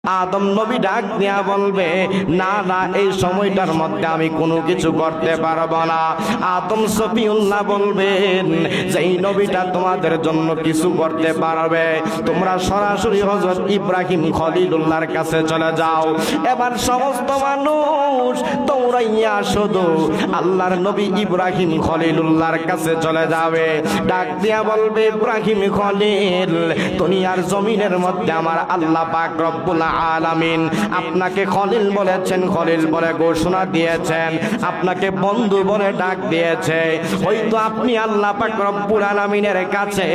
আদম নবী ডাক দিয়া বলবে, না না, এই সময়টার মধ্যে আমি কোনো কিছু করতে পারবো না। আদম সফিউল্লাহ বলবেন, যেই নবীটা তোমাদের জন্য কিছু করতে পারবে, তোমরা সরাসরি হযরত ইব্রাহিম খলিলুল্লাহর কাছে চলে যাও। এবার সমস্ত মানুষ দৌড়াইয়া শুধু আল্লাহর নবী ইব্রাহিম খলিলুল্লাহর কাছে চলে যাবে। ডাক দিয়া বলবে, ইব্রাহিম খলিল, দুনিয়ার জমিনের মধ্যে আমার আল্লাহ পাক রব্বুল আলামিন আপনাকে খলিল বলেছেন, খলিল বলে ঘোষণা দিয়েছেন, আপনাকে বন্ধু বলে ডাক দিয়েছে। হয়তো আপনি আল্লাহ পাক রব্বুল আলামিনের কাছে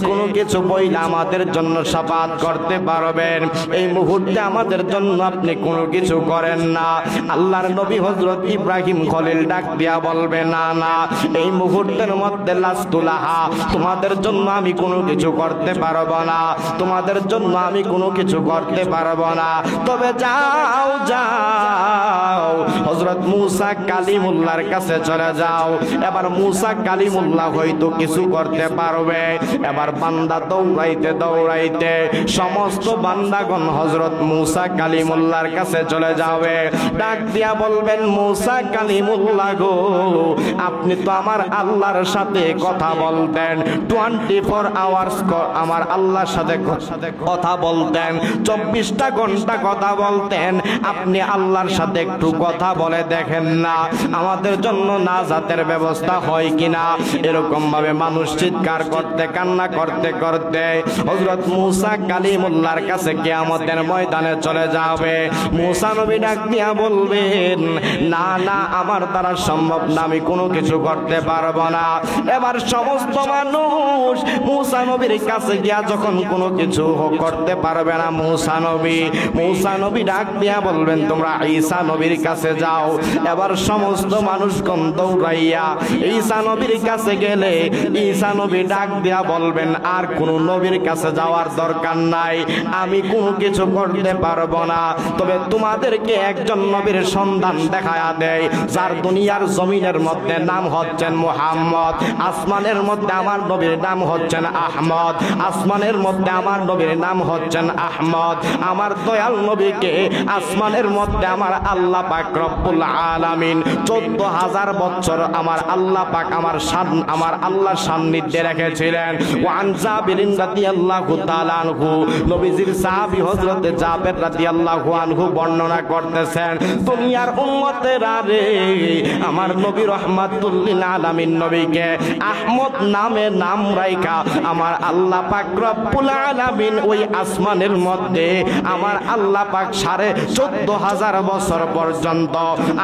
কোনো কিছু বইলে আমাদের জন্য শাফাআত করতে পারবেন, এই মুহূর্তে আমাদের জন্য আপনি কোনো কিছু করেন না। আল্লাহর নবী হযরত ইব্রাহিম খলিল ডাক দিয়া বলবে, না না, এই মুহূর্তের মধ্যে লাস্তুলাহা, তোমাদের জন্য আমি কোনো কিছু করতে পারবো না, তোমাদের জন্য আমি কোনো কিছু করতে পারবো না। তবে যাও যাও হযরত মুসা কালিমুল্লাহর কাছে চলে যাও। এবার মুসা কালিমুল্লাহ হয়তো কিছু করতে পারবে। এবার বান্দা দৌড়াইতে দৌড়াইতে সমস্ত বান্দাগণ হযরত মুসা কালিমুল্লাহর কাছে চলে যাবে। ডাক দিয়া বলবেন, মুসা কালিমুল্লাহ গো, আপনি তো আমার আল্লাহর সাথে কথা বলতেন 24 আওয়ার্স, আমার আল্লাহর সাথে কথা বলতেন, 24টা ঘন্টা কথা বলতেন। আপনি আল্লাহর সাথে একটু কথা বলে দেখেন না, আমাদের জন্য নাজাতের ব্যবস্থা হয় কিনা। এরকম ভাবে মানুষ চিৎকার করতে কান্না করতে করতে হযরত মুসা কালিমুল্লাহর কাছে কিয়ামতের ময়দানে চলে যাবে। মুসা নবী ডাক দিয়া বলবেন, না না, আমার দ্বারা সম্ভব না, আমি কোনো কিছু করতে পারবো না। এবার সমস্ত মানুষ মুসা নবীর কাছে গিয়া যখন কোনো কিছু করতে পারবে না, মুসা নবী ডাক দিয়া বলবেন, তোমরা ঈসা নবীর কাছে যাও। এবার সমস্ত মানুষগণ দৌড়াইয়া ঈসা নবীর কাছে গেলে ঈসা নবী ডাক দিয়া বলবেন, আর কোন নবীর কাছে যাওয়ার দরকার নাই, আমি কোনো কিছু করতে পারবো না। তবে তোমাদেরকে একজন নবীর সন্ধান দেখায়া দেয়, যার দুনিয়ার জমিনের মধ্যে নাম হচ্ছেন মুহাম্মদ, আসমানের মধ্যে আমার নবীর নাম হচ্ছেন আহমদ, আসমানের মধ্যে আমার নবীর নাম হচ্ছেন আহমদ। আমার দয়াল নবীকে আসমানের মধ্যে আমার আল্লাহ পাক রব্বুল আলামিন 14,000 বছর আমার আল্লাহ পাক আমার আল্লাহর সান্নিধ্যে রেখেছিলেন। ওয়ান জাবির রাদিয়াল্লাহু তাআলা আনহু, নবীজির সাহাবী হযরত জাবের রাদিয়াল্লাহু আনহু বর্ণনা করতেছেন, দুনিয়ার উম্মতেরা রে, আমার নবী রাহমাতুল লিল আলামিন নবীকে আহমদ নামে নাম রাইখা আমার আল্লাহ পাক রব্বুল আলামিন ওই আসমানের মধ্যে আমার আল্লাহ পাক 14,500 বছর পর্যন্ত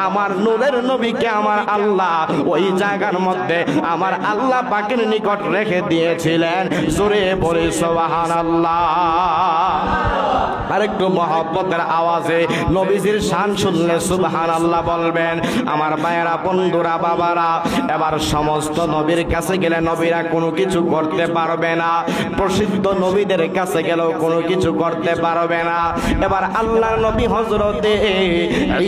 আমার নূরের নবীকে আমার আল্লাহ ওই জায়গার মধ্যে আমার আল্লাহ পাকের নিকট রেখে দিয়েছিলেন। জোরে বলে সুবহানাল্লাহ। আরেকটু মহব্বতের আওয়াজে নবীজির শান শুনলে সুবহানাল্লাহ বলবেন। আমার ভাইয়েরা, বন্ধুরা, বাবারা, এবার সমস্ত নবীর কাছে গেলে নবীরা কোনো কিছু করতে পারবে না, প্রসিদ্ধ নবীদের কাছে গেলেও কোনো কিছু করতে পারবে না। এবার আল্লাহর নবী হযরতে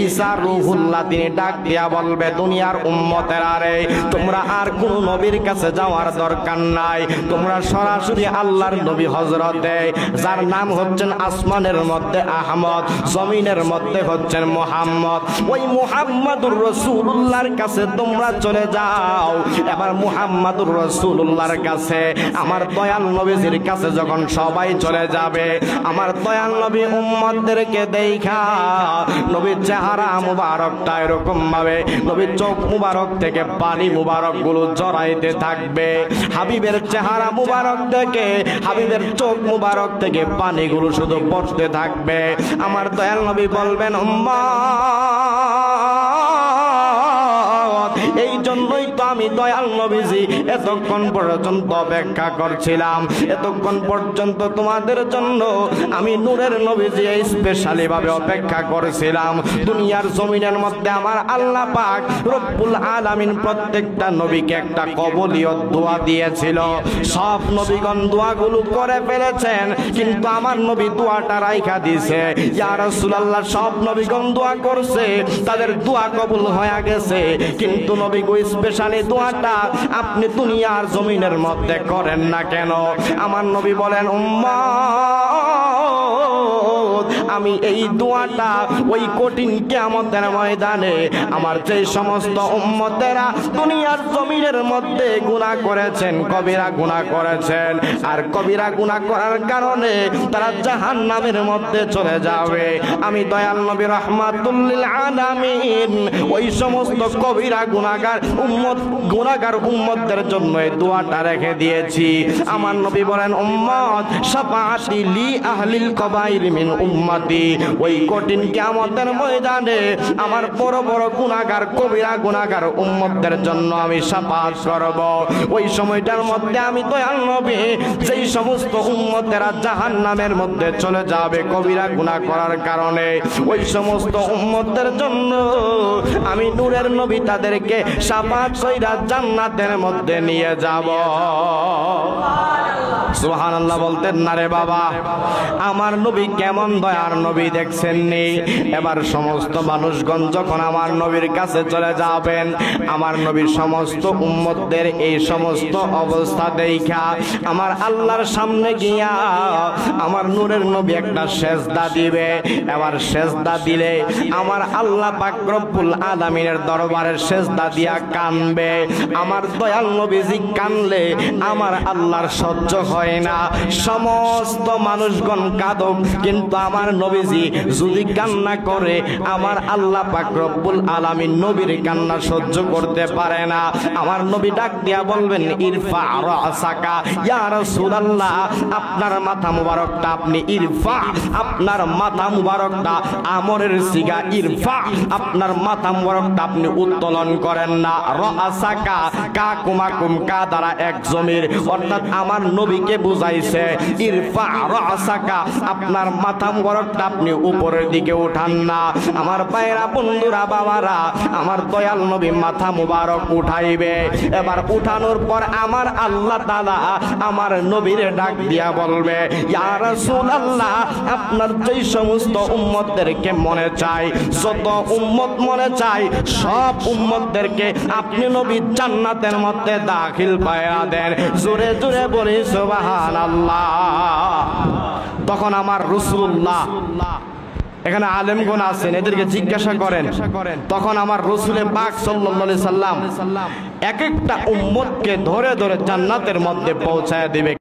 ঈসা রূহুল্লাহ তিনি ডাক দিয়া বলবে, দুনিয়ার উম্মতেরা রে, তোমরা আর কোন নবীর কাছে যাওয়ার দরকার নাই, তোমরা সরাসরি আল্লাহর নবী হযরতে, যার নাম হচ্ছেন আসমানের মধ্যে আহমদ, জমিনের মধ্যে হচ্ছেন মুহাম্মদ, ওই মুহাম্মাদুর রাসূলুল্লাহর কাছে তোমরা চলে যাও। এবার মুহাম্মাদুর রাসূলুল্লাহর কাছে, আমার দয়াল নবীজির কাছে যখন সবাই চলে যাবে, আমার দয়াল নবী উম্মতদেরকে দেখা নবীর চেহারা মুবারকটা এরকম ভাবে নবীর চোখ মুবারক থেকে পানি মুবারক গুলো জড়াইতে থাকবে। হাবিবের চেহারা মুবারক থেকে, হাবিবের চোখ মুবারক থেকে পানিগুলো শুধু পড়তে থাকবে। আমার দয়াল নবী বলবেন, এই জন্যই তো আমি দয়াল নবীজি এতক্ষণ পর্যন্ত অপেক্ষা করছিলাম, এতক্ষণ পর্যন্ত তোমাদের জন্য আমি নূরের নবীজি স্পেশালি ভাবে অপেক্ষা করেছিলাম। দুনিয়ার জমিনের মধ্যে আমার আল্লাহ পাক রব্বুল আলামিন প্রত্যেকটা নবীকে একটা কবুলিয়ত দোয়া দিয়েছিল। সব নবীগণ দোয়াগুলো করে ফেলেছেন, কিন্তু আমার নবী দোয়াটা রাইখা দিয়েছে। ইয়া রাসূলুল্লাহ, সব নবীগণ দোয়া করছে, তাদের দোয়া কবুল হয়ে গেছে, কিন্তু নবী গো স্পেশালি দোয়াটা আপনি দুনিয়ার জমিনের মধ্যে করেন না কেন? আমার নবী বলেন, উম্মত আমি এই দোয়াটা ওই কঠিন কিয়ামতের ময়দানে আমার যে সমস্ত উম্মতেরা দুনিয়ার জমিনের মধ্যে গুনাহ করেছেন, কবিরা গুনাহ করেছেন, আর কবিরা গুনাহ করার কারণে তারা জাহান্নামের মধ্যে চলে যাবে, আমি দয়াল নবী রাহমাতুল লিল আলামিন ওই সমস্ত কবিরা গুনাহগার উম্মতদের জন্য এই দোয়াটা রেখে দিয়েছি। আমার নবী বলেন, উম্মত শাফাআতি লি আহলিল কবাইর মিন উম্মতি, ওই কঠিন কিয়ামতের ময়দানে আমার বড় বড় গুনাহগার কবিরা গুনাহগার উম্মতদের জন্য আমি শাফাআত করব। ওই সময়টার মধ্যে আমি দয়াল নবী যেই সমস্ত উম্মতেরা জাহান্নামের মধ্যে চলে যাবে কবিরা গুনাহ করার কারণে, ওই সমস্ত উম্মতদের জন্য আমি নূরের নবী তাদেরকে শাফাআত কইরা জান্নাতের মধ্যে নিয়ে যাব। সুবহানাল্লাহ বলতেন না রে বাবা? আমার নবী কেমন দয়ার নবী দেখছেননি? এবার সমস্ত মানুষগণ যখন আমার নবীর কাছে চলে যাবেন, আমার নবীর সমস্ত উম্মতদের এই সমস্ত অবস্থা দেখা আমার আল্লাহর সামনে গিয়া আমার নূরের নবী একটা সেজদা দিবে। এবার সেজদা দিলে আমার আল্লাহ পাক রব্বুল আলামিনের দরবারের সেজদা দিয়া কানবে। আমার দয়াল নবীজি কানলে আমার আল্লাহর সহ্য হয় না। সমস্ত মানুষগণ কাঁদক, কিন্তু আমার নবীজি যদি কান্না করে আমার আল্লাহ পাক রব্বুল আলামিন নবীর কান্না সহ্য করতে পারে না। আমার নবী ডাক দিয়া বলবেন, ইরফা রাসাকা ইয়া রাসূলুল্লাহ, আপনার মাথা মুবারকটা আপনি ইরফা, আপনার মাথা মুবারকটা আমরের সিগা ইরফা, আপনার মাথা মুবারকটা আপনি উত্তোলন করেন না। রাসাকা কা কুমাকুম কা দ্বারা এক জমির, অর্থাৎ আমার নবীকে বুঝাইছে ইরফা রাসাকা, আপনার মাথা মুবারকটা আপনি উপরের দিকে উঠান না। আমার ভাইরা বন্ধুরা বাবারা, আমার দয়াল নবী মাথা মুবারক উঠাইবে। এবার উঠানোর পর আমার আল্লাহ তাআলা আমার নবীর ডাক দিয়া বলবে, ইয়া রাসূলুল্লাহ, আপনার যেই সমস্ত উম্মতদেরকে মনে চাই, যত উম্মত মনে চাই সব উম্মতদেরকে আপনি নবী জান্নাতের মধ্যে দাখিল পায়া দেন। জোরে জোরে বলি সুবহানাল্লাহ। তখন আমার রাসূলুল্লাহ, এখানে আলেমগণ আছেন, এদেরকে জিজ্ঞাসা করেন, তখন আমার রাসূলে পাক সাল্লাল্লাহু আলাইহি সাল্লাম এক একটা উম্মতকে ধরে ধরে জান্নাতের মধ্যে পৌঁছায় দিবে।